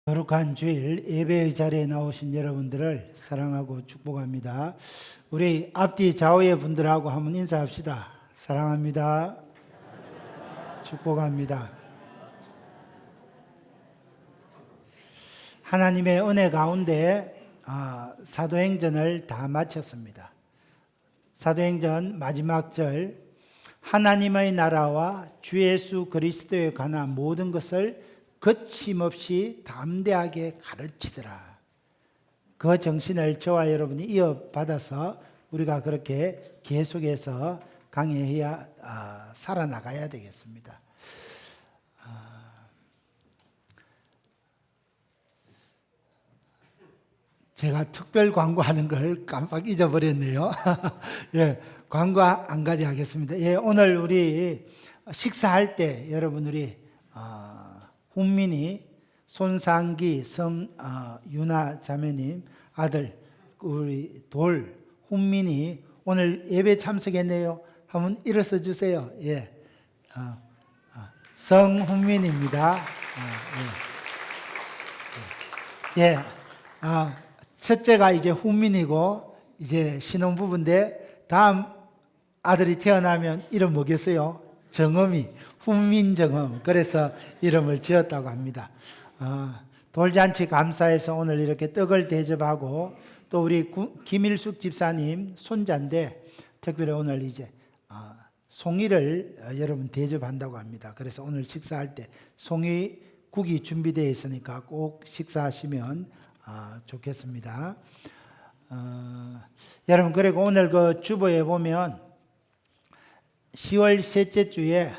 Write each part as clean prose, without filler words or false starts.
거룩한 주일 예배의 자리에 나오신 여러분들을 사랑하고 축복합니다. 우리 앞뒤 좌우의 분들하고 한번 인사합시다. 사랑합니다. 축복합니다. 하나님의 은혜 가운데 사도행전을 다 마쳤습니다. 사도행전 마지막 절, 하나님의 나라와 주 예수 그리스도에 관한 모든 것을 거침없이 담대하게 가르치더라. 그 정신을 저와 여러분이 이어받아서 우리가 그렇게 계속해서 강해야 살아나가야 되겠습니다. 제가 특별 광고하는 걸 깜빡 잊어버렸네요. 예, 광고 한 가지 하겠습니다. 예, 오늘 우리 식사할 때 여러분 우리 훈민이 손상기 유나 자매님 아들 우리 훈민이 오늘 예배 참석했네요. 한번 일어서 주세요. 예, 성훈민입니다. 예, 첫째가 이제 훈민이고 이제 신혼부부인데 다음 아들이 태어나면 이름 뭐겠어요? 정음이 훈민정음. 그래서 이름을 지었다고 합니다. 돌잔치 감사해서 오늘 이렇게 떡을 대접하고 또 우리 김일숙 집사님 손자인데 특별히 오늘 이제 송이를 여러분 대접한다고 합니다. 그래서 오늘 식사할 때 송이국이 준비되어 있으니까 꼭 식사하시면 좋겠습니다. 여러분 그리고 오늘 그 주보에 보면 10월 셋째 주에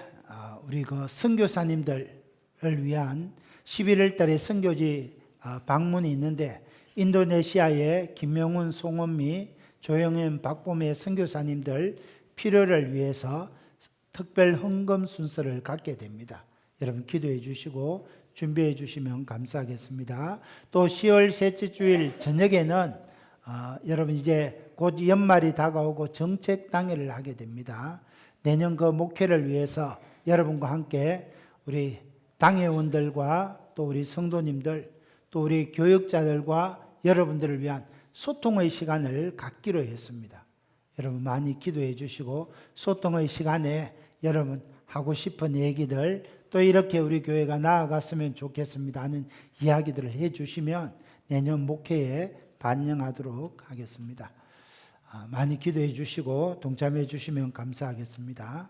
우리 그 선교사님들을 위한 11월 달에 선교지 방문이 있는데 인도네시아의 김명훈, 송원미, 조영현, 박범의 선교사님들 필요를 위해서 특별 헌금 순서를 갖게 됩니다. 여러분 기도해 주시고 준비해 주시면 감사하겠습니다. 또 10월 셋째 주일 저녁에는 여러분 이제 곧 연말이 다가오고 정책 당회를 하게 됩니다. 내년 그 목회를 위해서 여러분과 함께 우리 당회원들과 또 우리 성도님들 또 우리 교육자들과 여러분들을 위한 소통의 시간을 갖기로 했습니다. 여러분 많이 기도해 주시고 소통의 시간에 여러분 하고 싶은 얘기들 또 이렇게 우리 교회가 나아갔으면 좋겠습니다 하는 이야기들을 해 주시면 내년 목회에 반영하도록 하겠습니다. 많이 기도해 주시고 동참해 주시면 감사하겠습니다.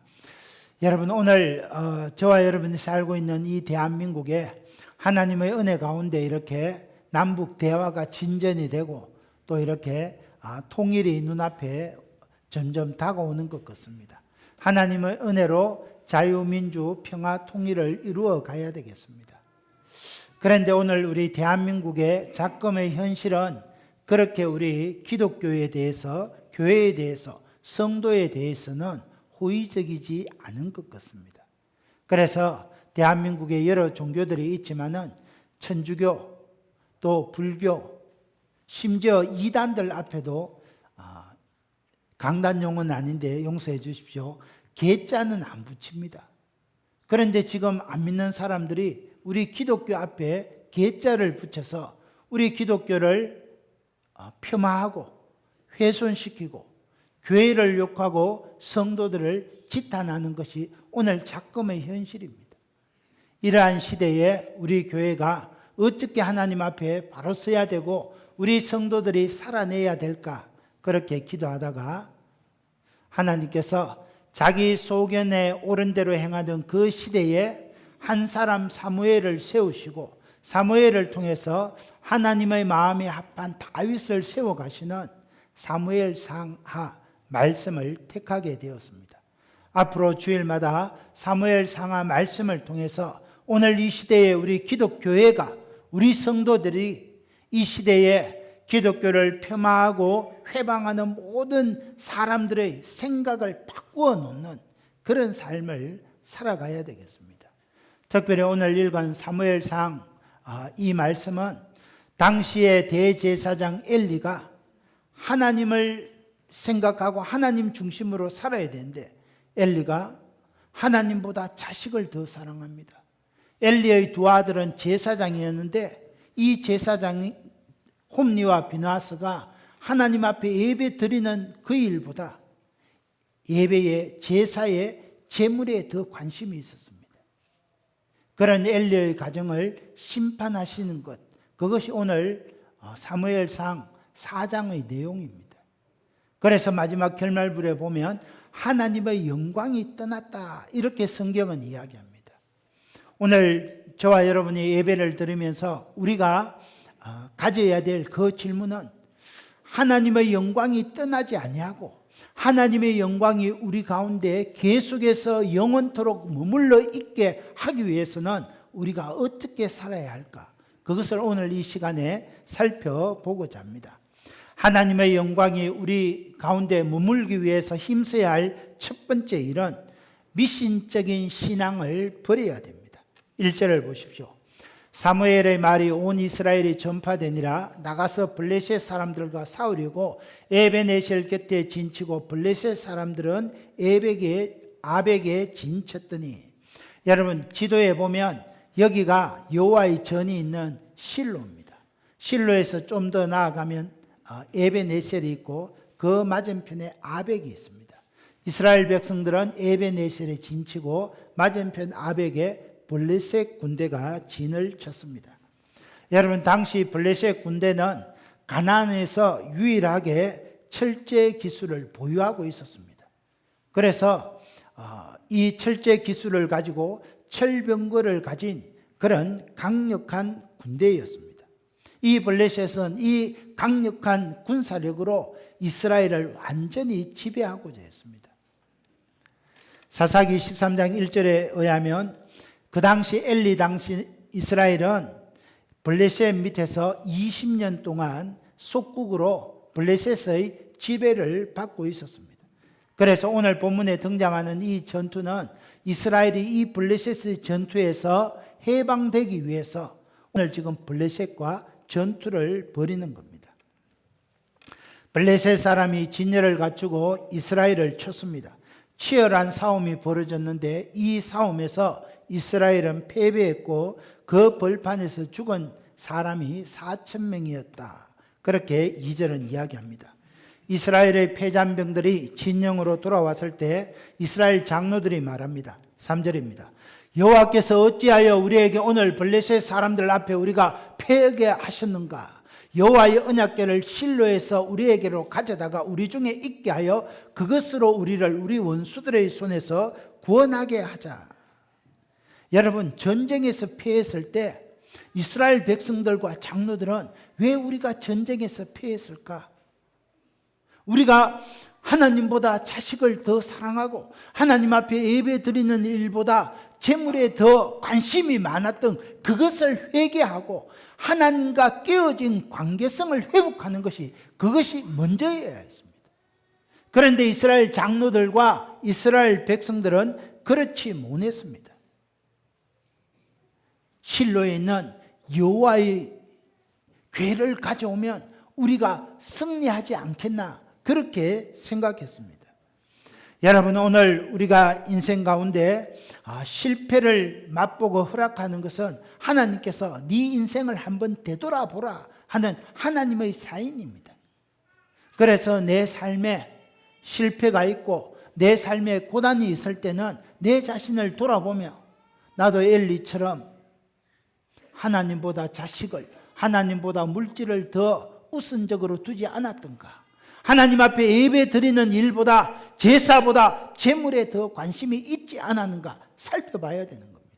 여러분 오늘 저와 여러분이 살고 있는 이 대한민국에 하나님의 은혜 가운데 이렇게 남북 대화가 진전이 되고 또 이렇게 통일이 눈앞에 점점 다가오는 것 같습니다. 하나님의 은혜로 자유민주 평화 통일을 이루어 가야 되겠습니다. 그런데 오늘 우리 대한민국의 작금의 현실은 그렇게 우리 기독교에 대해서 교회에 대해서 성도에 대해서는 호의적이지 않은 것 같습니다. 그래서 대한민국에 여러 종교들이 있지만은 천주교 또 불교 심지어 이단들 앞에도 강단용은 아닌데 용서해 주십시오. 개자는 안 붙입니다. 그런데 지금 안 믿는 사람들이 우리 기독교 앞에 개자를 붙여서 우리 기독교를 폄하하고 훼손시키고 교회를 욕하고 성도들을 지탄하는 것이 오늘 작금의 현실입니다. 이러한 시대에 우리 교회가 어떻게 하나님 앞에 바로 서야 되고 우리 성도들이 살아내야 될까 그렇게 기도하다가 하나님께서 자기 소견에 옳은 대로 행하던 그 시대에 한 사람 사무엘을 세우시고 사무엘을 통해서 하나님의 마음에 합한 다윗을 세워가시는 사무엘 상하 말씀을 택하게 되었습니다. 앞으로 주일마다 사무엘 상하 말씀을 통해서 오늘 이 시대에 우리 기독교회가 우리 성도들이 이 시대에 기독교를 폄하하고 회방하는 모든 사람들의 생각을 바꾸어 놓는 그런 삶을 살아가야 되겠습니다. 특별히 오늘 읽은 사무엘상 이 말씀은 당시의 대제사장 엘리가 하나님을 생각하고 하나님 중심으로 살아야 되는데 엘리가 하나님보다 자식을 더 사랑합니다. 엘리의 두 아들은 제사장이었는데 이 제사장 홈리와 비나스가 하나님 앞에 예배 드리는 그 일보다 예배의 제사의 제물에 더 관심이 있었습니다. 그런 엘리의 가정을 심판하시는 것, 그것이 오늘 사무엘상 4장의 내용입니다. 그래서 마지막 결말부에 보면 하나님의 영광이 떠났다, 이렇게 성경은 이야기합니다. 오늘 저와 여러분이 예배를 드리면서 우리가 가져야 될 그 질문은 하나님의 영광이 떠나지 아니하고 하나님의 영광이 우리 가운데 계속해서 영원토록 머물러 있게 하기 위해서는 우리가 어떻게 살아야 할까? 그것을 오늘 이 시간에 살펴보고자 합니다. 하나님의 영광이 우리 가운데 머물기 위해서 힘써야 할 첫 번째 일은 미신적인 신앙을 버려야 됩니다. 1절을 보십시오. 사무엘의 말이 온 이스라엘이 전파되니라. 나가서 블레셋 사람들과 싸우려고 에벤에셀 곁에 진치고 블레셋 사람들은 아벡에 진쳤더니, 여러분 지도에 보면 여기가 여호와의 전이 있는 실로입니다. 실로에서 좀 더 나아가면 에벤에셀이 있고 그 맞은편에 아벡이 있습니다. 이스라엘 백성들은 에벤에셀에 진치고 맞은편 아벡에 블레셋 군대가 진을 쳤습니다. 여러분 당시 블레셋 군대는 가나안에서 유일하게 철제 기술을 보유하고 있었습니다. 그래서 이 철제 기술을 가지고 철병거를 가진 그런 강력한 군대였습니다. 이 블레셋은 이 강력한 군사력으로 이스라엘을 완전히 지배하고자 했습니다. 사사기 13장 1절에 의하면 그 당시 엘리 당시 이스라엘은 블레셋 밑에서 20년 동안 속국으로 블레셋의 지배를 받고 있었습니다. 그래서 오늘 본문에 등장하는 이 전투는 이스라엘이 이 블레셋의 전투에서 해방되기 위해서 오늘 지금 블레셋과 전투를 벌이는 겁니다. 블레셋 사람이 진열을 갖추고 이스라엘을 쳤습니다. 치열한 싸움이 벌어졌는데 이 싸움에서 이스라엘은 패배했고 그 벌판에서 죽은 사람이 4,000명이었다. 그렇게 2절은 이야기합니다. 이스라엘의 패잔병들이 진영으로 돌아왔을 때 이스라엘 장로들이 말합니다. 3절입니다. 여호와께서 어찌하여 우리에게 오늘 블레셋 사람들 앞에 우리가 패하게 하셨는가? 여호와의 언약궤를 실로에서 우리에게로 가져다가 우리 중에 있게 하여 그것으로 우리를 우리 원수들의 손에서 구원하게 하자. 여러분 전쟁에서 패했을 때 이스라엘 백성들과 장로들은 왜 우리가 전쟁에서 패했을까? 우리가 하나님보다 자식을 더 사랑하고 하나님 앞에 예배 드리는 일보다 재물에 더 관심이 많았던 그것을 회개하고 하나님과 깨어진 관계성을 회복하는 그것이 먼저여야 했습니다. 그런데 이스라엘 장로들과 이스라엘 백성들은 그렇지 못했습니다. 실로에 있는 여호와의 궤를 가져오면 우리가 승리하지 않겠나 그렇게 생각했습니다. 여러분 오늘 우리가 인생 가운데 실패를 맛보고 허락하는 것은 하나님께서 네 인생을 한번 되돌아보라 하는 하나님의 사인입니다. 그래서 내 삶에 실패가 있고 내 삶에 고난이 있을 때는 내 자신을 돌아보며 나도 엘리처럼 하나님보다 자식을, 하나님보다 물질을 더 우선적으로 두지 않았던가? 하나님 앞에 예배 드리는 일보다 제사보다 재물에 더 관심이 있지 않았는가 살펴봐야 되는 겁니다.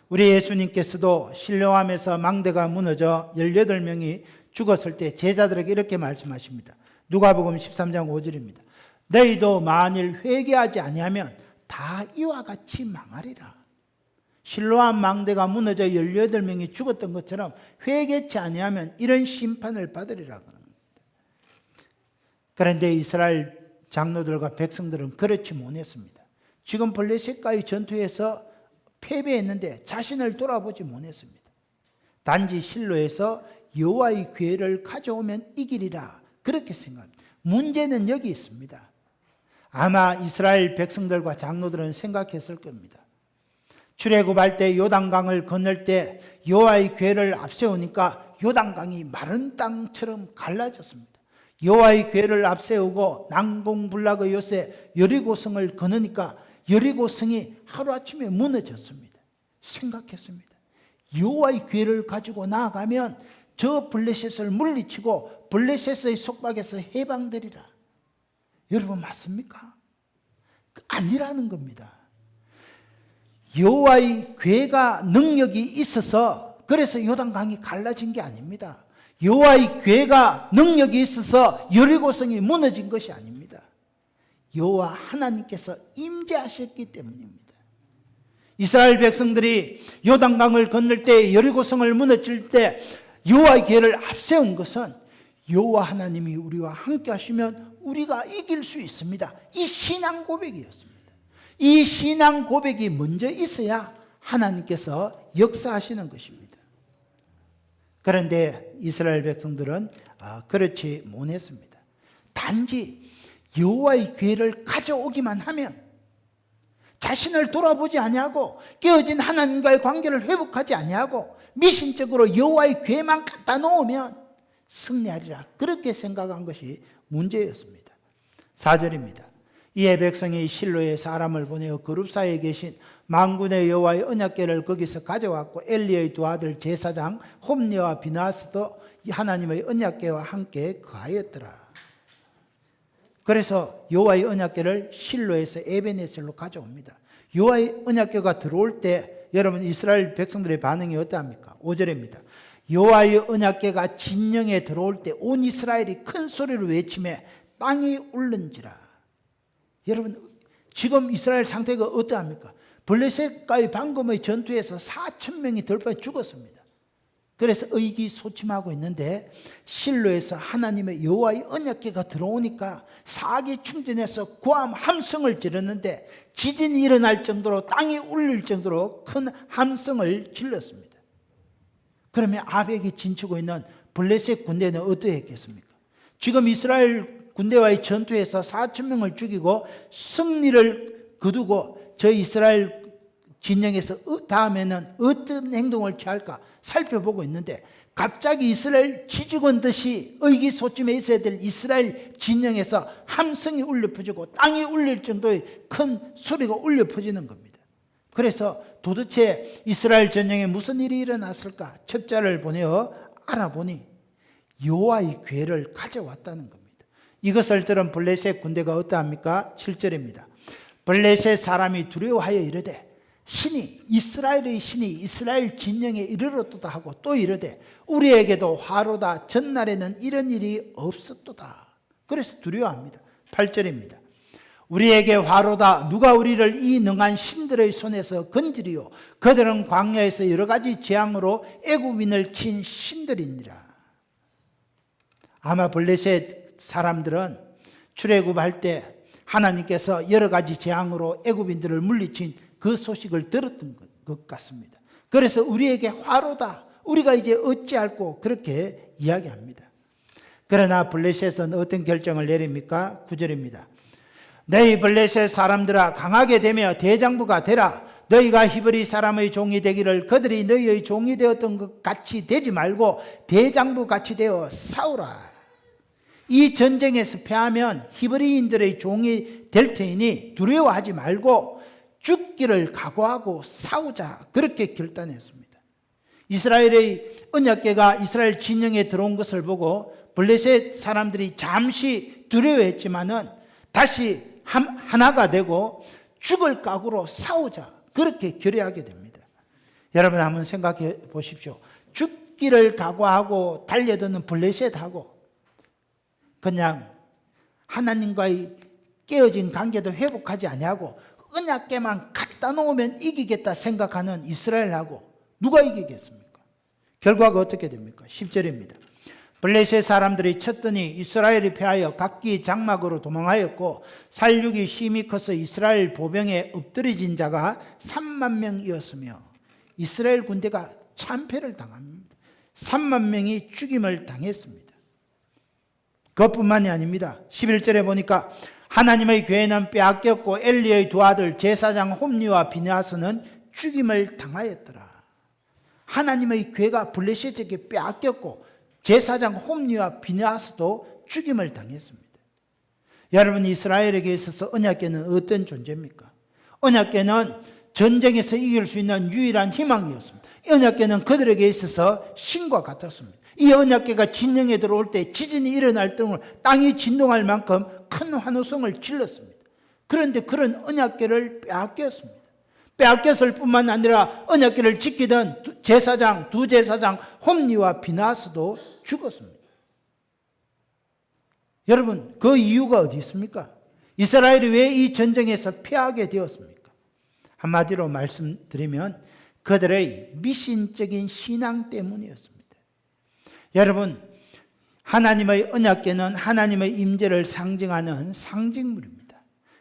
우리 예수님께서도 실로암에서 망대가 무너져 18명이 죽었을 때 제자들에게 이렇게 말씀하십니다. 누가복음 13장 5절입니다. 너희도 만일 회개하지 아니하면 다 이와 같이 망하리라. 실로암 망대가 무너져 18명이 죽었던 것처럼 회개치 아니하면 이런 심판을 받으리라고 합니다. 그런데 이스라엘 장로들과 백성들은 그렇지 못했습니다. 지금 블레셋과의 전투에서 패배했는데 자신을 돌아보지 못했습니다. 단지 실로에서 여호와의 궤를 가져오면 이기리라 그렇게 생각합니다. 문제는 여기 있습니다. 아마 이스라엘 백성들과 장로들은 생각했을 겁니다. 출애굽할 때 요단강을 건널 때 여호와의 궤를 앞세우니까 요단강이 마른 땅처럼 갈라졌습니다. 여호와의 궤를 앞세우고 난공불락의 요새 여리고성을 거느니까 여리고성이 하루아침에 무너졌습니다. 생각했습니다. 여호와의 궤를 가지고 나아가면 저 블레셋을 물리치고 블레셋의 속박에서 해방되리라. 여러분 맞습니까? 아니라는 겁니다. 여호와의 궤가 능력이 있어서 그래서 요단강이 갈라진 게 아닙니다. 여호와의 궤가 능력이 있어서 여리고성이 무너진 것이 아닙니다. 여호와 하나님께서 임재하셨기 때문입니다. 이스라엘 백성들이 요단강을 건널 때 여리고성을 무너질 때 여호와의 궤를 앞세운 것은 여호와 하나님이 우리와 함께 하시면 우리가 이길 수 있습니다. 이 신앙 고백이었습니다. 이 신앙 고백이 먼저 있어야 하나님께서 역사하시는 것입니다. 그런데 이스라엘 백성들은 그렇지 못했습니다. 단지 여호와의 궤를 가져오기만 하면 자신을 돌아보지 아니하고 깨어진 하나님과의 관계를 회복하지 아니하고 미신적으로 여호와의 궤만 갖다 놓으면 승리하리라. 그렇게 생각한 것이 문제였습니다. 4절입니다. 이에 백성이 실로에 사람을 보내어 그룹 사이에 계신 만군의 여호와의 언약궤를 거기서 가져왔고 엘리의 두 아들 제사장 홈리와 비나스도 하나님의 언약궤와 함께 거하였더라. 그래서 여호와의 언약궤를 실로에서 에베네셀로 가져옵니다. 여호와의 언약궤가 들어올 때 여러분 이스라엘 백성들의 반응이 어떠합니까? 5절입니다. 여호와의 언약궤가 진영에 들어올 때 온 이스라엘이 큰 소리로 외치며 땅이 울는지라. 여러분 지금 이스라엘 상태가 어떠합니까? 블레셋과의 방금의 전투에서 4,000명이 덜빠져 죽었습니다. 그래서 의기소침하고 있는데 실로에서 하나님의 여호와의 언약궤가 들어오니까 사기 충전해서 구함 함성을 지르는데 지진이 일어날 정도로 땅이 울릴 정도로 큰 함성을 질렀습니다. 그러면 아벡이 진치고 있는 블레셋 군대는 어떠했겠습니까? 지금 이스라엘 군대와의 전투에서 4,000명을 죽이고 승리를 거두고 저 이스라엘 진영에서 다음에는 어떤 행동을 취할까 살펴보고 있는데 갑자기 이스라엘 지죽은 듯이 의기소침해 있어야 될 이스라엘 진영에서 함성이 울려 퍼지고 땅이 울릴 정도의 큰 소리가 울려 퍼지는 겁니다. 그래서 도대체 이스라엘 전쟁에 무슨 일이 일어났을까 첩자를 보내어 알아보니 여호와의 궤를 가져왔다는 겁니다. 이것을 들은 블레셋 군대가 어떠합니까? 7절입니다. 블레셋 사람이 두려워하여 이르되 신이 이스라엘의 신이 이스라엘 진영에 이르렀도다 하고 또 이르되 우리에게도 화로다 전날에는 이런 일이 없었도다. 그래서 두려워합니다. 8절입니다. 우리에게 화로다 누가 우리를 이 능한 신들의 손에서 건지리요 그들은 광야에서 여러 가지 재앙으로 애굽인을 친 신들이니라. 아마 블레셋 사람들은 출애굽할 때 하나님께서 여러 가지 재앙으로 애굽인들을 물리친 그 소식을 들었던 것 같습니다. 그래서 우리에게 화로다. 우리가 이제 어찌할꼬 그렇게 이야기합니다. 그러나 블레셋은 어떤 결정을 내립니까? 9절입니다. 너희 블레셋 사람들아 강하게 되며 대장부가 되라. 너희가 히브리 사람의 종이 되기를 그들이 너희의 종이 되었던 것 같이 되지 말고 대장부 같이 되어 싸우라. 이 전쟁에서 패하면 히브리인들의 종이 될 테니 두려워하지 말고 죽기를 각오하고 싸우자. 그렇게 결단했습니다. 이스라엘의 언약궤가 이스라엘 진영에 들어온 것을 보고 블레셋 사람들이 잠시 두려워했지만은 다시 하나가 되고 죽을 각오로 싸우자. 그렇게 결의하게 됩니다. 여러분 한번 생각해 보십시오. 죽기를 각오하고 달려드는 블레셋하고 그냥 하나님과의 깨어진 관계도 회복하지 아니하고 언약궤만 갖다 놓으면 이기겠다 생각하는 이스라엘하고 누가 이기겠습니까? 결과가 어떻게 됩니까? 10절입니다. 블레셋 사람들이 쳤더니 이스라엘이 패하여 각기 장막으로 도망하였고 살육이 심히 커서 이스라엘 보병에 엎드려진 자가 3만 명이었으며 이스라엘 군대가 참패를 당합니다. 3만 명이 죽임을 당했습니다. 그것뿐만이 아닙니다. 11절에 보니까 하나님의 궤는 빼앗겼고 엘리의 두 아들 제사장 홈리와 비느하스는 죽임을 당하였더라. 하나님의 괴가 블레셋에게 빼앗겼고 제사장 홈리와 비느하스도 죽임을 당했습니다. 여러분, 이스라엘에게 있어서 언약궤는 어떤 존재입니까? 언약궤는 전쟁에서 이길 수 있는 유일한 희망이었습니다. 이 언약궤는 그들에게 있어서 신과 같았습니다. 이 언약궤가 진영에 들어올 때 지진이 일어날 때는 땅이 진동할 만큼 큰 환호성을 질렀습니다. 그런데 그런 언약궤를 빼앗겼습니다. 빼앗겼을 뿐만 아니라 언약궤를 지키던 두 제사장 홈리와 비느하스도 죽었습니다. 여러분, 그 이유가 어디 있습니까? 이스라엘이 왜 이 전쟁에서 패하게 되었습니까? 한마디로 말씀드리면 그들의 미신적인 신앙 때문이었습니다. 여러분, 하나님의 언약궤는 하나님의 임재를 상징하는 상징물입니다.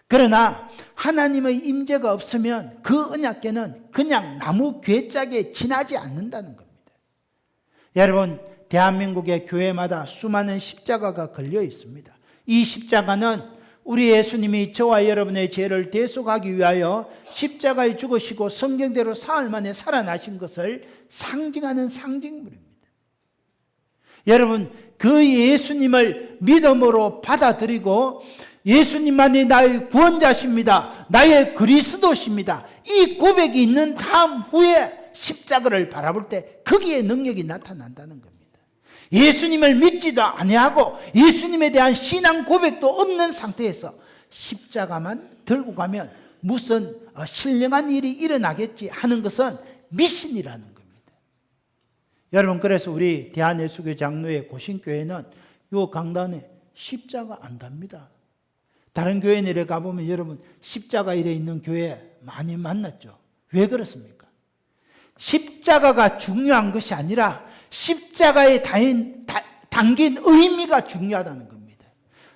그러나 하나님의 임재가 없으면 그 언약궤는 그냥 나무 궤짝에 지나지 않는다는 겁니다. 여러분, 대한민국의 교회마다 수많은 십자가가 걸려 있습니다. 이 십자가는 우리 예수님이 저와 여러분의 죄를 대속하기 위하여 십자가에 죽으시고 성경대로 사흘 만에 살아나신 것을 상징하는 상징물입니다. 여러분, 그 예수님을 믿음으로 받아들이고 예수님만이 나의 구원자십니다, 나의 그리스도십니다, 이 고백이 있는 다음 후에 십자가를 바라볼 때 거기에 능력이 나타난다는 겁니다. 예수님을 믿지도 아니하고 예수님에 대한 신앙 고백도 없는 상태에서 십자가만 들고 가면 무슨 신령한 일이 일어나겠지 하는 것은 미신이라는 겁니다. 여러분, 그래서 우리 대한예수교 장로회 고신교회는 이 강단에 십자가 안 답니다. 다른 교회 내려 가보면 여러분 십자가 이래 있는 교회 많이 만났죠. 왜 그렇습니까? 십자가가 중요한 것이 아니라 십자가에 담긴 의미가 중요하다는 겁니다.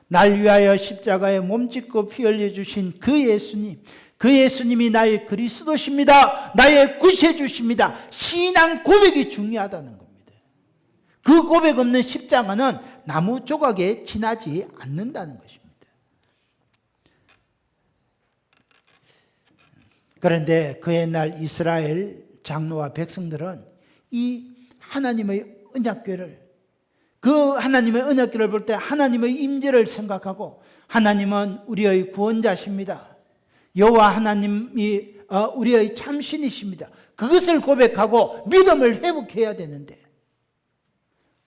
날 위하여 십자가에 몸짓고 피 흘려주신 그 예수님, 그 예수님이 나의 그리스도십니다, 나의 구세주십니다, 신앙 고백이 중요하다는 겁니다. 그 고백 없는 십자가는 나무 조각에 지나지 않는다는 것입니다. 그런데 그 옛날 이스라엘 장로와 백성들은 이 하나님의 언약궤를, 그 하나님의 언약궤를 볼 때 하나님의 임재를 생각하고 하나님은 우리의 구원자십니다, 여호와 하나님이 우리의 참신이십니다, 그것을 고백하고 믿음을 회복해야 되는데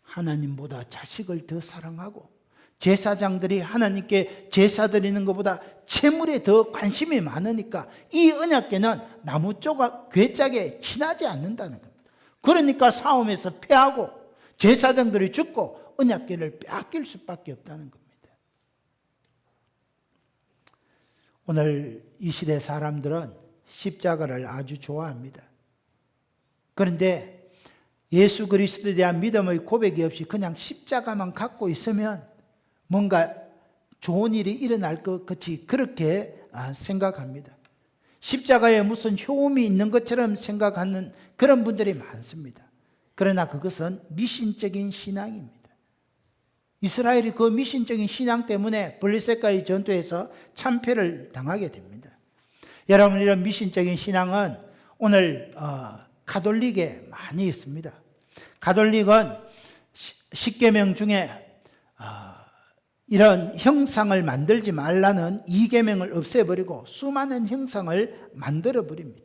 하나님보다 자식을 더 사랑하고 제사장들이 하나님께 제사 드리는 것보다 재물에 더 관심이 많으니까 이 언약궤는 나무 조각 궤짝에 지나지 않는다는 겁니다. 그러니까 싸움에서 패하고 제사장들이 죽고 언약궤를 빼앗길 수밖에 없다는 겁니다. 오늘 이 시대 사람들은 십자가를 아주 좋아합니다. 그런데 예수 그리스도에 대한 믿음의 고백이 없이 그냥 십자가만 갖고 있으면 뭔가 좋은 일이 일어날 것 같이 그렇게 생각합니다. 십자가에 무슨 효험이 있는 것처럼 생각하는 그런 분들이 많습니다. 그러나 그것은 미신적인 신앙입니다. 이스라엘이 그 미신적인 신앙 때문에 블레셋과의 전투에서 참패를 당하게 됩니다. 여러분, 이런 미신적인 신앙은 오늘 가톨릭에 많이 있습니다. 가톨릭은 십계명 중에 이런 형상을 만들지 말라는 2계명을 없애버리고 수많은 형상을 만들어버립니다.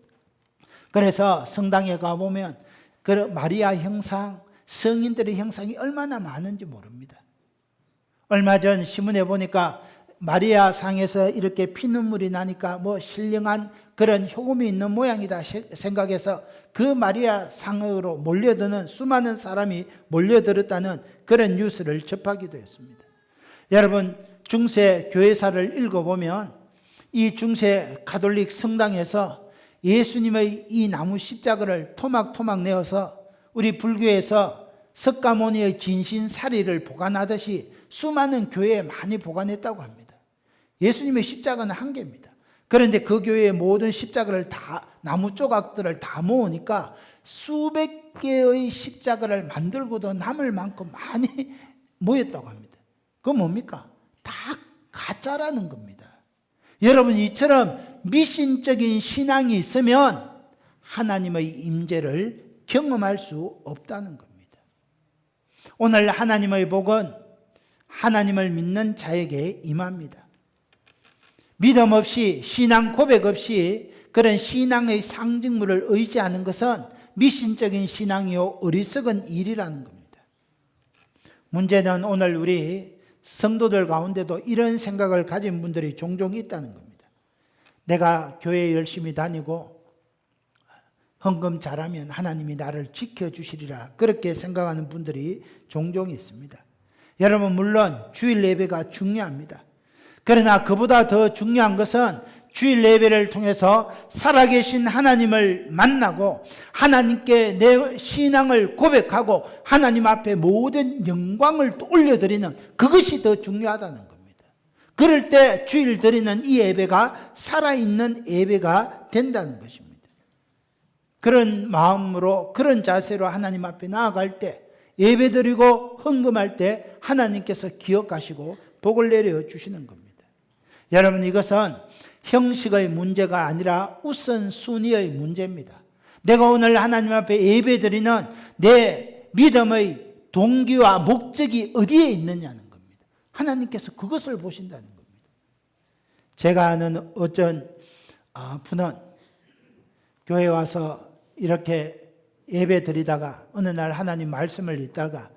그래서 성당에 가보면 그 마리아 형상, 성인들의 형상이 얼마나 많은지 모릅니다. 얼마 전 신문에 보니까 마리아 상에서 이렇게 피눈물이 나니까 뭐 신령한 그런 효험이 있는 모양이다 생각해서 그 마리아 상으로 몰려드는 수많은 사람이 몰려들었다는 그런 뉴스를 접하기도 했습니다. 여러분, 중세 교회사를 읽어보면 이 중세 가톨릭 성당에서 예수님의 이 나무 십자가를 토막토막 내어서 우리 불교에서 석가모니의 진신사리를 보관하듯이 수많은 교회에 많이 보관했다고 합니다. 예수님의 십자가는 한 개입니다. 그런데 그 교회의 모든 십자가를 다, 나무 조각들을 다 모으니까 수백 개의 십자가를 만들고도 남을 만큼 많이 모였다고 합니다. 그건 뭡니까? 다 가짜라는 겁니다. 여러분, 이처럼 미신적인 신앙이 있으면 하나님의 임재를 경험할 수 없다는 겁니다. 오늘 하나님의 복은 하나님을 믿는 자에게 임합니다. 믿음 없이, 신앙 고백 없이 그런 신앙의 상징물을 의지하는 것은 미신적인 신앙이요 어리석은 일이라는 겁니다. 문제는 오늘 우리 성도들 가운데도 이런 생각을 가진 분들이 종종 있다는 겁니다. 내가 교회 열심히 다니고 헌금 잘하면 하나님이 나를 지켜주시리라, 그렇게 생각하는 분들이 종종 있습니다. 여러분, 물론 주일 예배가 중요합니다. 그러나 그보다 더 중요한 것은 주일 예배를 통해서 살아계신 하나님을 만나고 하나님께 내 신앙을 고백하고 하나님 앞에 모든 영광을 올려드리는 그것이 더 중요하다는 겁니다. 그럴 때 주일 드리는 이 예배가 살아있는 예배가 된다는 것입니다. 그런 마음으로, 그런 자세로 하나님 앞에 나아갈 때, 예배 드리고 헌금할 때 하나님께서 기억하시고 복을 내려주시는 겁니다. 여러분, 이것은 형식의 문제가 아니라 우선순위의 문제입니다. 내가 오늘 하나님 앞에 예배 드리는 내 믿음의 동기와 목적이 어디에 있느냐는 겁니다. 하나님께서 그것을 보신다는 겁니다. 제가 아는 어떤 분은 교회에 와서 이렇게 예배 드리다가 어느 날 하나님 말씀을 읽다가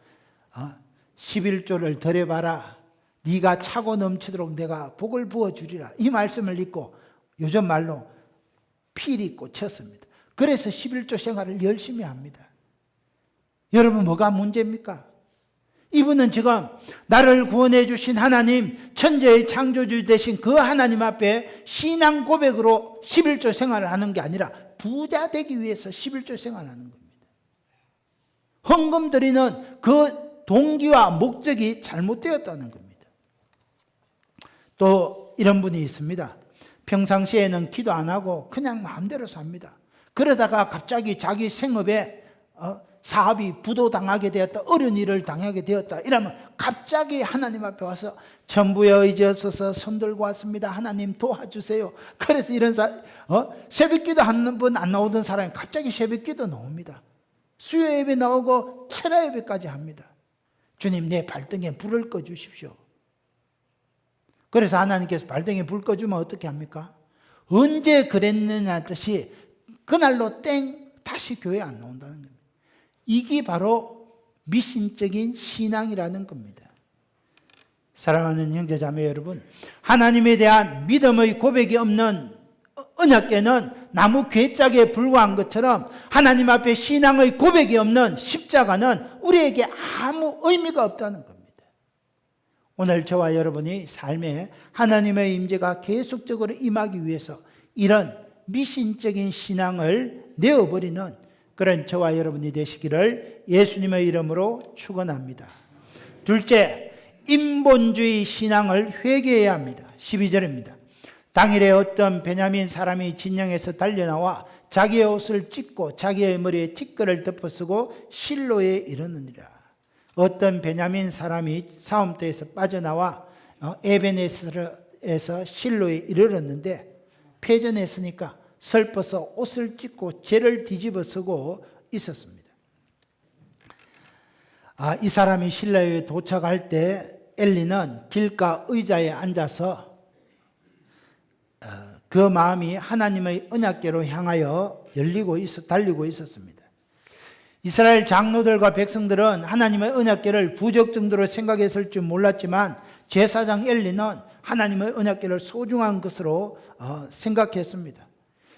11조를 드려봐라, 네가 차고 넘치도록 내가 복을 부어주리라, 이 말씀을 읽고 요즘 말로 필이 꽂혔습니다. 그래서 11조 생활을 열심히 합니다. 여러분, 뭐가 문제입니까? 이분은 지금 나를 구원해 주신 하나님, 천지의 창조주 되신 그 하나님 앞에 신앙 고백으로 11조 생활을 하는 게 아니라 부자 되기 위해서 11조 생활하는 겁니다. 헌금 드리는 그 동기와 목적이 잘못되었다는 겁니다. 또 이런 분이 있습니다. 평상시에는 기도 안 하고 그냥 마음대로 삽니다. 그러다가 갑자기 자기 생업에 사업이 부도당하게 되었다, 어려운 일을 당하게 되었다, 이러면 갑자기 하나님 앞에 와서 전부에 의지하소서, 손 들고 왔습니다, 하나님 도와주세요. 그래서 이런 새벽기도 한 번 안 나오던 사람이 갑자기 새벽기도 나옵니다. 수요 예배 나오고 철야 예배까지 합니다. 주님, 내 발등에 불을 꺼주십시오. 그래서 하나님께서 발등에 불 꺼주면 어떻게 합니까? 언제 그랬느냐 듯이 그날로 땡, 다시 교회 안 나온다는 겁니다. 이게 바로 미신적인 신앙이라는 겁니다. 사랑하는 형제자매 여러분, 하나님에 대한 믿음의 고백이 없는 언약궤는 나무 괴짝에 불과한 것처럼 하나님 앞에 신앙의 고백이 없는 십자가는 우리에게 아무 의미가 없다는 겁니다. 오늘 저와 여러분이 삶에 하나님의 임재가 계속적으로 임하기 위해서 이런 미신적인 신앙을 내어버리는 그런 저와 여러분이 되시기를 예수님의 이름으로 축원합니다. 둘째, 인본주의 신앙을 회개해야 합니다. 12절입니다. 당일에 어떤 베냐민 사람이 진영에서 달려나와 자기의 옷을 찢고 자기의 머리에 티끌을 덮어쓰고 실로에 이르느니라. 어떤 베냐민 사람이 싸움터에서 빠져나와 에베네스에서 실로에 이르렀는데 패전했으니까 슬퍼서 옷을 찢고 죄를 뒤집어 쓰고 있었습니다. 이 사람이 실로에 도착할 때 엘리는 길가 의자에 앉아서 그 마음이 하나님의 언약궤로 향하여 달리고 있었습니다. 이스라엘 장로들과 백성들은 하나님의 언약궤를 부적 정도로 생각했을 줄 몰랐지만 제사장 엘리는 하나님의 언약궤를 소중한 것으로 생각했습니다.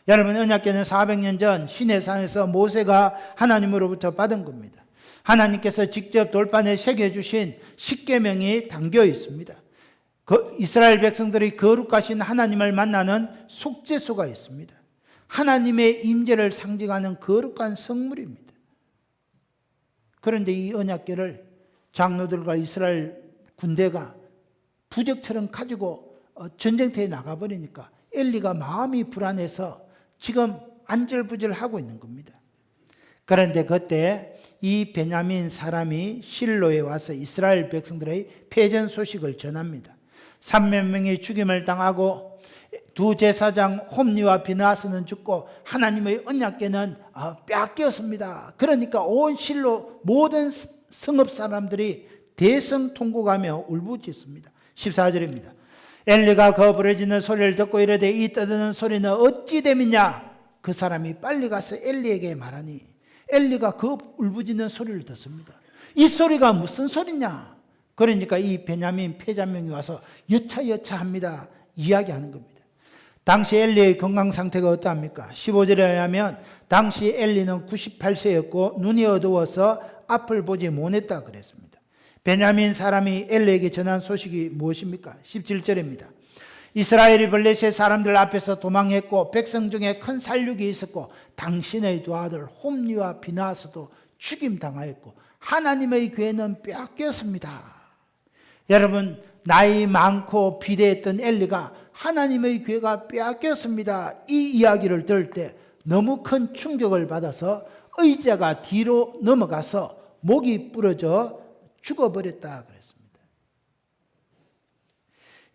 여러분, 언약궤는 400년 전 시내산에서 모세가 하나님으로부터 받은 겁니다. 하나님께서 직접 돌판에 새겨주신 십계명이 담겨 있습니다. 이스라엘 백성들이 거룩하신 하나님을 만나는 속죄소가 있습니다. 하나님의 임재를 상징하는 거룩한 성물입니다. 그런데 이 언약궤를 장로들과 이스라엘 군대가 부적처럼 가지고 전쟁터에 나가버리니까 엘리가 마음이 불안해서 지금 안절부절하고 있는 겁니다. 그런데 그때 이 베냐민 사람이 실로에 와서 이스라엘 백성들의 패전 소식을 전합니다. 3만 명이 죽임을 당하고 두 제사장 홈니와 비느하스는 죽고 하나님의 언약궤는 빼앗겼습니다. 그러니까 온 실로 모든 성읍 사람들이 대성통곡하며 울부짖습니다. 14절입니다. 엘리가 그 부르짖는 소리를 듣고 이르되 이 떠드는 소리는 어찌 됨이냐? 그 사람이 빨리 가서 엘리에게 말하니 엘리가 그 울부짖는 소리를 듣습니다. 이 소리가 무슨 소리냐? 그러니까 이 베냐민 패자명이 와서 여차여차합니다. 이야기하는 겁니다. 당시 엘리의 건강 상태가 어떠합니까? 15절에 의하면 당시 엘리는 98세였고 눈이 어두워서 앞을 보지 못했다 그랬습니다. 베냐민 사람이 엘리에게 전한 소식이 무엇입니까? 17절입니다. 이스라엘이 블레셋 사람들 앞에서 도망했고 백성 중에 큰 살육이 있었고 당신의 두 아들 홈리와 비느하스도 죽임당하였고 하나님의 궤는 빼앗겼습니다. 여러분, 나이 많고 비대했던 엘리가 하나님의 궤가 빼앗겼습니다. 이 이야기를 들을 때 너무 큰 충격을 받아서 의자가 뒤로 넘어가서 목이 부러져 죽어버렸다 그랬습니다.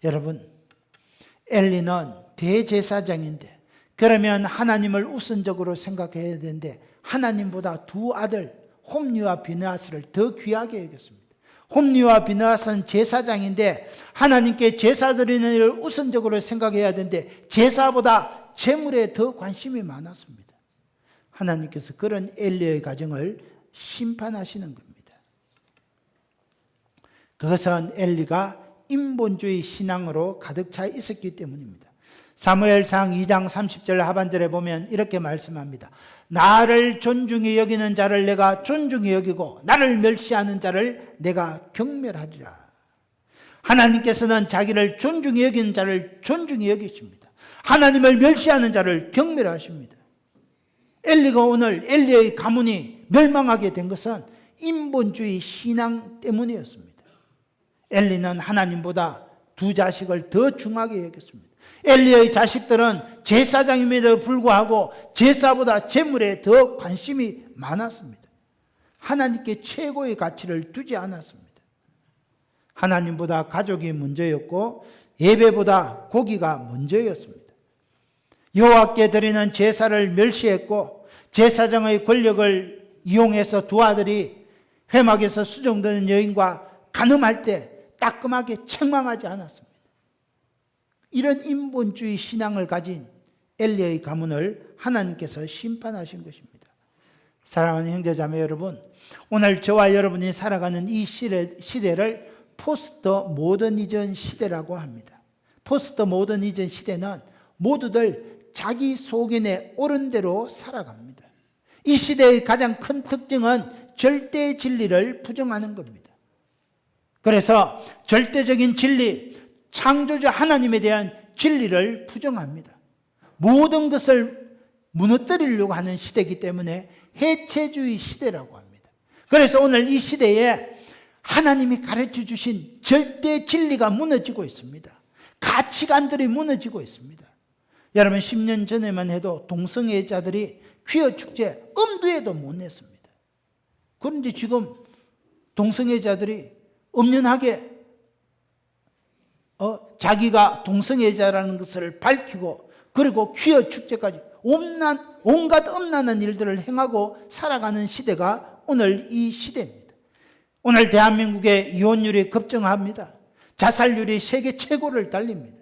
여러분, 엘리는 대제사장인데 그러면 하나님을 우선적으로 생각해야 되는데 하나님보다 두 아들 홈리와 비느하스를 더 귀하게 여겼습니다. 홈리와 비느하스는 제사장인데 하나님께 제사 드리는 일을 우선적으로 생각해야 되는데 제사보다 재물에 더 관심이 많았습니다. 하나님께서 그런 엘리의 가정을 심판하시는 겁니다. 그것은 엘리가 인본주의 신앙으로 가득 차 있었기 때문입니다. 사무엘상 2장 30절 하반절에 보면 이렇게 말씀합니다. 나를 존중히 여기는 자를 내가 존중히 여기고 나를 멸시하는 자를 내가 경멸하리라. 하나님께서는 자기를 존중히 여기는 자를 존중히 여기십니다. 하나님을 멸시하는 자를 경멸하십니다. 엘리가 오늘 엘리의 가문이 멸망하게 된 것은 인본주의 신앙 때문이었습니다. 엘리는 하나님보다 두 자식을 더 중하게 여겼습니다. 엘리의 자식들은 제사장임에도 불구하고 제사보다 재물에 더 관심이 많았습니다. 하나님께 최고의 가치를 두지 않았습니다. 하나님보다 가족이 먼저였고 예배보다 고기가 먼저였습니다. 여호와께 드리는 제사를 멸시했고 제사장의 권력을 이용해서 두 아들이 회막에서 수종되는 여인과 간음할 때 따끔하게 책망하지 않았습니다. 이런 인본주의 신앙을 가진 엘리의 가문을 하나님께서 심판하신 것입니다. 사랑하는 형제자매 여러분, 오늘 저와 여러분이 살아가는 이 시대를 포스트 모더니즘 시대라고 합니다. 포스트 모더니즘 시대는 모두들 자기 속인에 옳은 대로 살아갑니다. 이 시대의 가장 큰 특징은 절대 진리를 부정하는 겁니다. 그래서 절대적인 진리, 창조주 하나님에 대한 진리를 부정합니다. 모든 것을 무너뜨리려고 하는 시대이기 때문에 해체주의 시대라고 합니다. 그래서 오늘 이 시대에 하나님이 가르쳐 주신 절대 진리가 무너지고 있습니다. 가치관들이 무너지고 있습니다. 여러분 10년 전에만 해도 동성애자들이 퀴어 축제 엄두에도 못 냈습니다. 그런데 지금 동성애자들이 엄연하게 자기가 동성애자라는 것을 밝히고 그리고 퀴어 축제까지 온갖 엄난한 일들을 행하고 살아가는 시대가 오늘 이 시대입니다. 오늘 대한민국의 이혼율이 급증합니다. 자살률이 세계 최고를 달립니다.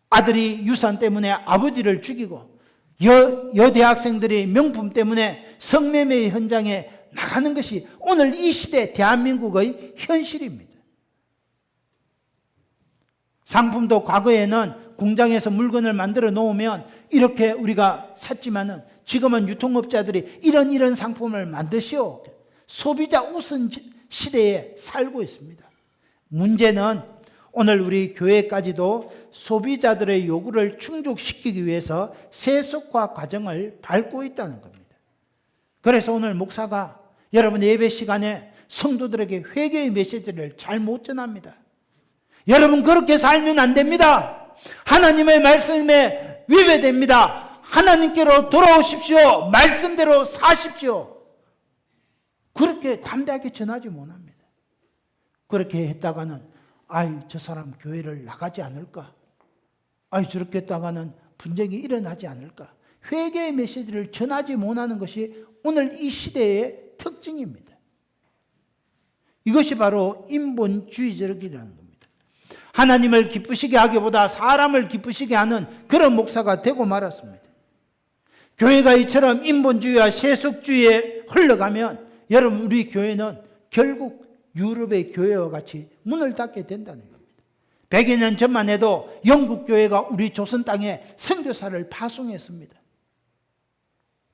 아들이 유산 때문에 아버지를 죽이고 여대학생들이 명품 때문에 성매매 현장에 나가는 것이 오늘 이 시대 대한민국의 현실입니다. 상품도 과거에는 공장에서 물건을 만들어 놓으면 이렇게 우리가 샀지만은 지금은 유통업자들이 이런 상품을 만드시오. 소비자 우선 시대에 살고 있습니다. 문제는 오늘 우리 교회까지도 소비자들의 요구를 충족시키기 위해서 세속화 과정을 밟고 있다는 겁니다. 그래서 오늘 목사가 여러분 예배 시간에 성도들에게 회개의 메시지를 잘 못 전합니다. 여러분 그렇게 살면 안 됩니다. 하나님의 말씀에 위배됩니다. 하나님께로 돌아오십시오. 말씀대로 사십시오. 그렇게 담대하게 전하지 못합니다. 그렇게 했다가는 아이, 저 사람 교회를 나가지 않을까? 아이, 저렇게 했다가는 분쟁이 일어나지 않을까? 회개의 메시지를 전하지 못하는 것이 오늘 이 시대의 특징입니다. 이것이 바로 인본주의적이라는 겁니다. 하나님을 기쁘시게 하기보다 사람을 기쁘시게 하는 그런 목사가 되고 말았습니다. 교회가 이처럼 인본주의와 세속주의에 흘러가면 여러분, 우리 교회는 결국 유럽의 교회와 같이 문을 닫게 된다는 겁니다. 100여 년 전만 해도 영국 교회가 우리 조선 땅에 선교사를 파송했습니다.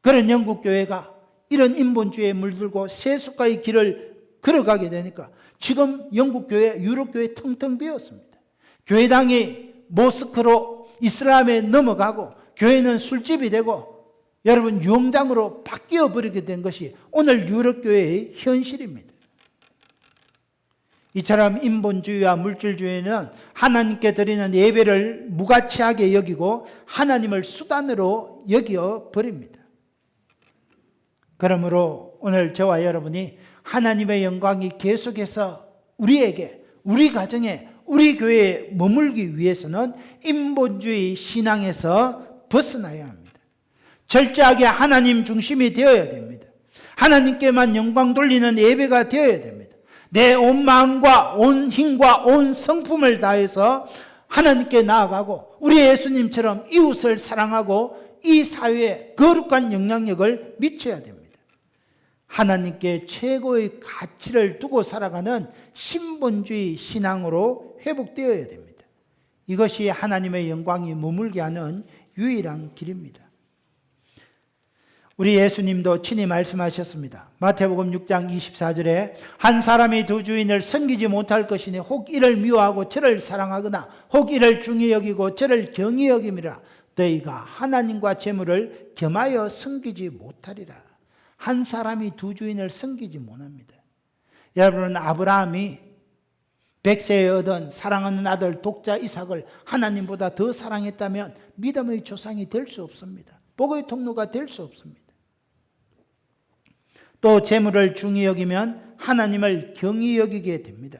그런 영국 교회가 이런 인본주의에 물들고 세속가의 길을 걸어가게 되니까 지금 영국 교회, 유럽 교회 텅텅 비었습니다. 교회당이 모스크로 이슬람에 넘어가고 교회는 술집이 되고 여러분, 유흥장으로 바뀌어 버리게 된 것이 오늘 유럽 교회의 현실입니다. 이처럼 인본주의와 물질주의는 하나님께 드리는 예배를 무가치하게 여기고 하나님을 수단으로 여겨 버립니다. 그러므로 오늘 저와 여러분이 하나님의 영광이 계속해서 우리에게, 우리 가정에, 우리 교회에 머물기 위해서는 인본주의 신앙에서 벗어나야 합니다. 철저하게 하나님 중심이 되어야 됩니다. 하나님께만 영광 돌리는 예배가 되어야 됩니다. 내 온 마음과 온 힘과 온 성품을 다해서 하나님께 나아가고 우리 예수님처럼 이웃을 사랑하고 이 사회에 거룩한 영향력을 미쳐야 됩니다. 하나님께 최고의 가치를 두고 살아가는 신본주의 신앙으로 회복되어야 됩니다. 이것이 하나님의 영광이 머물게 하는 유일한 길입니다. 우리 예수님도 친히 말씀하셨습니다. 마태복음 6장 24절에 한 사람이 두 주인을 섬기지 못할 것이니 혹 이를 미워하고 저를 사랑하거나 혹 이를 중히 여기고 저를 경히 여김이라. 너희가 하나님과 재물을 겸하여 섬기지 못하리라. 한 사람이 두 주인을 섬기지 못합니다. 여러분, 아브라함이 100세에 얻은 사랑하는 아들 독자 이삭을 하나님보다 더 사랑했다면 믿음의 조상이 될 수 없습니다. 복의 통로가 될 수 없습니다. 또 재물을 중히 여기면 하나님을 경히 여기게 됩니다.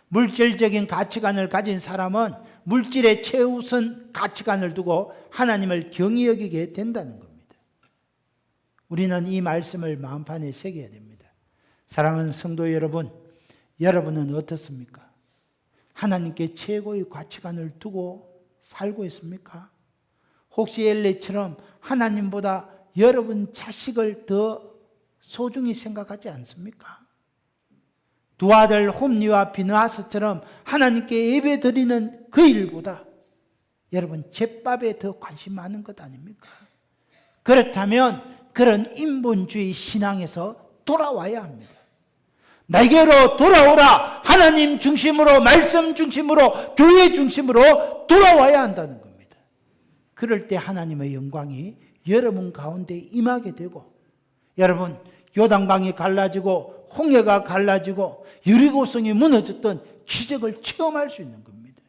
물질적인 가치관을 가진 사람은 물질의 최우선 가치관을 두고 하나님을 경히 여기게 된다는 겁니다. 우리는 이 말씀을 마음판에 새겨야 됩니다. 사랑하는 성도 여러분, 여러분은 어떻습니까? 하나님께 최고의 가치관을 두고 살고 있습니까? 혹시 엘리처럼 하나님보다 여러분 자식을 더 소중히 생각하지 않습니까? 두 아들 홈리와 비느하스처럼 하나님께 예배 드리는 그 일보다 여러분 잿밥에 더 관심 많은 것 아닙니까? 그렇다면 그런 인본주의 신앙에서 돌아와야 합니다. 나에게로 돌아오라. 하나님 중심으로, 말씀 중심으로, 교회 중심으로 돌아와야 한다는 겁니다. 그럴 때 하나님의 영광이 여러분 가운데 임하게 되고, 여러분 요단강이 갈라지고 홍해가 갈라지고 여리고성이 무너졌던 기적을 체험할 수 있는 겁니다.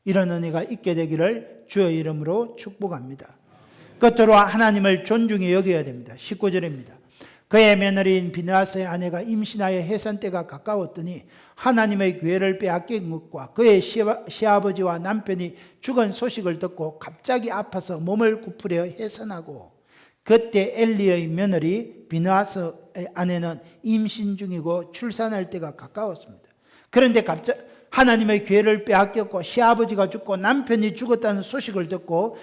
이런 은혜가 있게 되기를 주의 이름으로 축복합니다. 끝으로 하나님을 존중히 여겨야 됩니다. 19절입니다. 그의 며느리인 비느하스의 아내가 임신하여 해산 때가 가까웠더니 하나님의 교회를 빼앗긴 것과 그의 시아버지와 남편이 죽은 소식을 듣고 갑자기 아파서 몸을 구부려 해산하고, 그때 엘리의 며느리 비느하스의 아내는 임신 중이고 출산할 때가 가까웠습니다. 그런데 갑자기 하나님의 교회를 빼앗겼고 시아버지가 죽고 남편이 죽었다는 소식을 듣고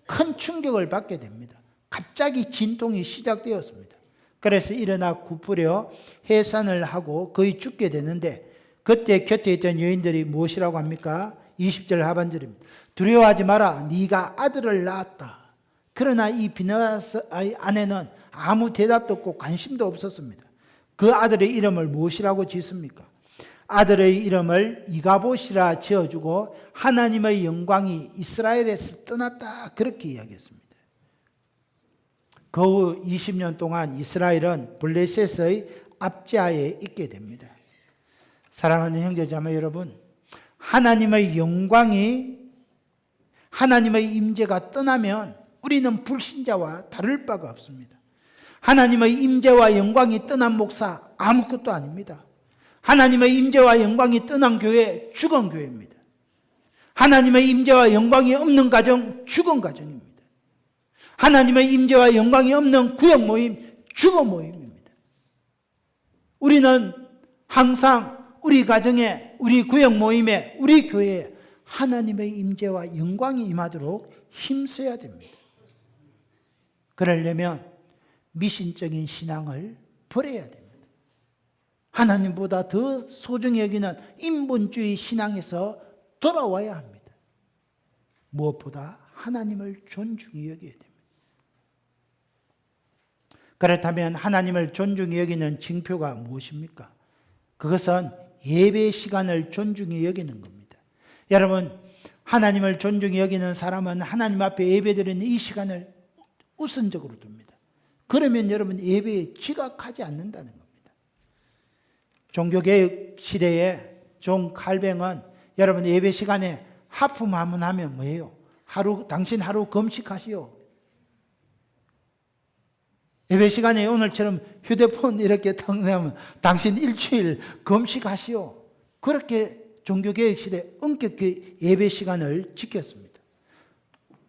큰 충격을 받게 됩니다. 갑자기 진통이 시작되었습니다. 그래서 일어나 구부려 해산을 하고 거의 죽게 되는데, 그때 곁에 있던 여인들이 무엇이라고 합니까? 20절 하반절입니다. 두려워하지 마라, 네가 아들을 낳았다. 그러나 이 비느하스의 아내는 아무 대답도 없고 관심도 없었습니다. 그 아들의 이름을 무엇이라고 짓습니까? 아들의 이름을 이가봇이라 지어주고 하나님의 영광이 이스라엘에서 떠났다, 그렇게 이야기했습니다. 그 후 20년 동안 이스라엘은 블레셋의 압제하에 있게 됩니다. 사랑하는 형제자매 여러분, 하나님의 영광이, 하나님의 임재가 떠나면 우리는 불신자와 다를 바가 없습니다. 하나님의 임재와 영광이 떠난 목사 아무것도 아닙니다. 하나님의 임재와 영광이 떠난 교회, 죽은 교회입니다. 하나님의 임재와 영광이 없는 가정, 죽은 가정입니다. 하나님의 임재와 영광이 없는 구역 모임, 죽은 모임입니다. 우리는 항상 우리 가정에, 우리 구역 모임에, 우리 교회에 하나님의 임재와 영광이 임하도록 힘써야 됩니다. 그러려면 미신적인 신앙을 버려야 됩니다. 하나님보다 더 소중히 여기는 인본주의 신앙에서 돌아와야 합니다. 무엇보다 하나님을 존중히 여겨야 됩니다. 그렇다면 하나님을 존중히 여기는 징표가 무엇입니까? 그것은 예배 시간을 존중히 여기는 겁니다. 여러분, 하나님을 존중히 여기는 사람은 하나님 앞에 예배드리는 이 시간을 우선적으로 둡니다. 그러면 여러분 예배에 지각하지 않는다는 겁니다. 종교개혁 시대에 존 칼뱅은 여러분 예배 시간에 하품 한번 하면 뭐예요? 당신 하루 금식하시오. 예배 시간에 오늘처럼 휴대폰 이렇게 탁 내면 당신 일주일 금식하시오. 그렇게 종교개혁 시대 엄격히 예배 시간을 지켰습니다.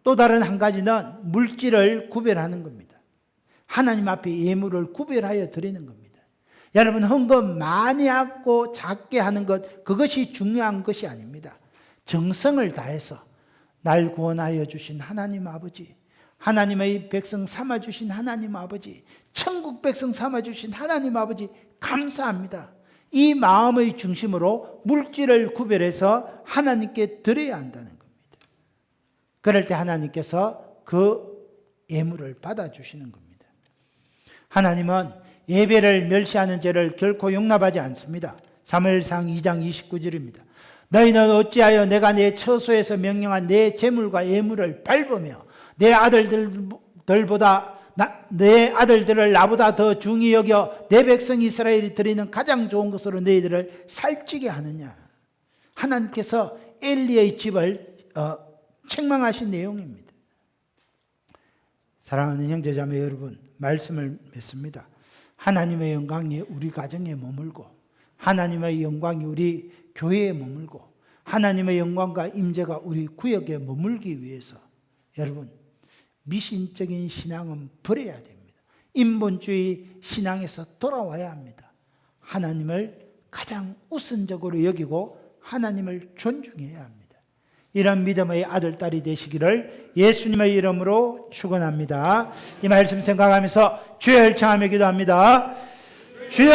또 다른 한 가지는 물질을 구별하는 겁니다. 하나님 앞에 예물을 구별하여 드리는 겁니다. 여러분, 헌금 많이 하고 작게 하는 것, 그것이 중요한 것이 아닙니다. 정성을 다해서 날 구원하여 주신 하나님 아버지, 하나님의 백성 삼아주신 하나님 아버지, 천국 백성 삼아주신 하나님 아버지 감사합니다. 이 마음의 중심으로 물질을 구별해서 하나님께 드려야 한다는 겁니다. 그럴 때 하나님께서 그 예물을 받아주시는 겁니다. 하나님은 예배를 멸시하는 죄를 결코 용납하지 않습니다. 사무엘상 2장 29절입니다. 너희는 어찌하여 내가 내 처소에서 명령한 내 제물과 예물을 밟으며 내 아들들을 나보다 더 중히 여겨 내 백성 이스라엘이 드리는 가장 좋은 것으로 너희들을 살찌게 하느냐. 하나님께서 엘리의 집을 책망하신 내용입니다. 사랑하는 형제자매 여러분, 말씀을 맺습니다. 하나님의 영광이 우리 가정에 머물고, 하나님의 영광이 우리 교회에 머물고, 하나님의 영광과 임재가 우리 구역에 머물기 위해서 여러분 미신적인 신앙은 버려야 됩니다. 인본주의 신앙에서 돌아와야 합니다. 하나님을 가장 우선적으로 여기고 하나님을 존중해야 합니다. 이런 믿음의 아들, 딸이 되시기를 예수님의 이름으로 축원합니다. 이 말씀 생각하면서 주여 열창하며 기도합니다. 주여!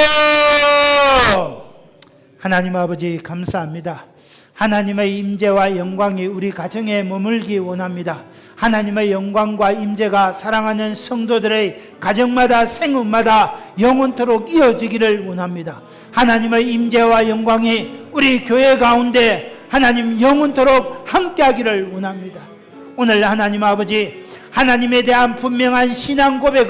하나님 아버지 감사합니다. 하나님의 임재와 영광이 우리 가정에 머물기 원합니다. 하나님의 영광과 임재가 사랑하는 성도들의 가정마다 생업마다 영원토록 이어지기를 원합니다. 하나님의 임재와 영광이 우리 교회 가운데 하나님 영원토록 함께하기를 원합니다. 오늘 하나님 아버지, 하나님에 대한 분명한 신앙 고백을